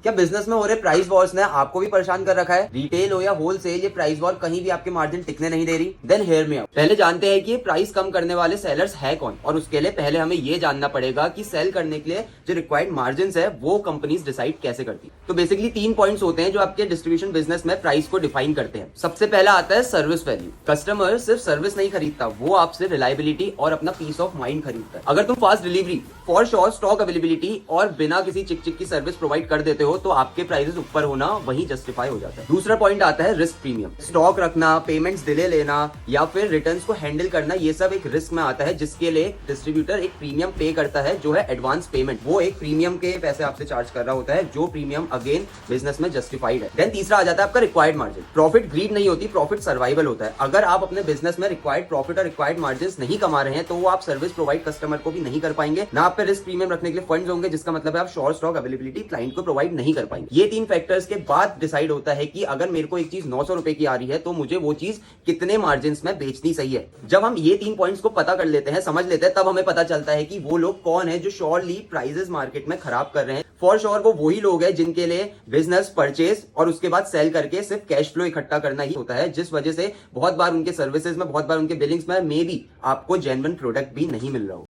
क्या बिजनेस में हो रहे प्राइस वॉर्स ने आपको भी परेशान कर रखा है? रिटेल हो या होलसेल, ये प्राइस वॉर कहीं भी आपके मार्जिन टिकने नहीं दे रही? Then hear me out. पहले जानते हैं कि ये प्राइस कम करने वाले सेलर्स है कौन, और उसके लिए पहले हमें ये जानना पड़ेगा कि सेल करने के लिए जो रिक्वायर्ड मार्जिन है वो कंपनीज डिसाइड कैसे करती है। तो बेसिकली 3 पॉइंट्स होते हैं जो आपके डिस्ट्रीब्यूशन बिजनेस में प्राइस को डिफाइन करते हैं। सबसे पहला आता है सर्विस वैल्यू। कस्टमर सिर्फ सर्विस नहीं खरीदता, वो आपसे रिलायबिलिटी और अपना पीस ऑफ माइंड खरीदता है। अगर तुम fast delivery, for sure stock availability और बिना किसी चिक चिक की सर्विस प्रोवाइड कर देते हो तो आपके प्राइसेस ऊपर होना वही जस्टिफाई हो जाता है। दूसरा पॉइंट आता है रिस्क प्रीमियम। स्टॉक रखना, पेमेंट्स डिले लेना या फिर रिटर्न्स को हैंडल करना, ये सब एक रिस्क में आता है जिसके लिए डिस्ट्रीब्यूटर एक प्रीमियम पे करता है जो है एडवांस पेमेंट। वो एक प्रीमियम के पैसे आपसे चार्ज कर रहा होता है जो प्रीमियम अगेन बिजनेस में जस्टिफाइड है। देन तीसरा आ जाता है आपका रिक्वायर्ड मार्जिन। प्रॉफिट ग्रीड नहीं होती, प्रॉफिट सर्वाइवल होता है। अगर आप अपने बिजनेस में रिक्वायर्ड प्रॉफिट और रिक्वायर्ड मार्जिन नहीं कमा रहे हैं तो वो आप सर्विस प्रोवाइड कस्टमर को भी नहीं कर पाएंगे, ना आप पे रिस्क प्रीमियम रखने के लिए फंड्स होंगे, जिसका मतलब है आप श्योर स्टॉक अवेलेबिलिटी क्लाइंट को प्रोवाइड नहीं कर पाएंगे। ये 3 फैक्टर्स के बाद डिसाइड होता है कि अगर मेरे को एक चीज 900 रुपए की आ रही है तो मुझे वो चीज कितने मार्जिन में बेचनी सही है। जब हम ये 3 पॉइंट्स को पता कर लेते हैं, समझ लेते हैं, तब हमें पता चलता है कि वो लोग कौन है जो श्योरली प्राइसेस मार्केट में खराब कर रहे हैं। फॉर श्योर वो वही लोग हैं जिनके लिए बिजनेस परचेज और उसके बाद सेल करके सिर्फ कैश फ्लो इकट्ठा करना ही होता है, जिस वजह से बहुत बार उनके सर्विसेज में, बहुत बार उनके बिलिंग्स में मे बी आपको जेन्युइन प्रोडक्ट भी नहीं मिल रहा हो।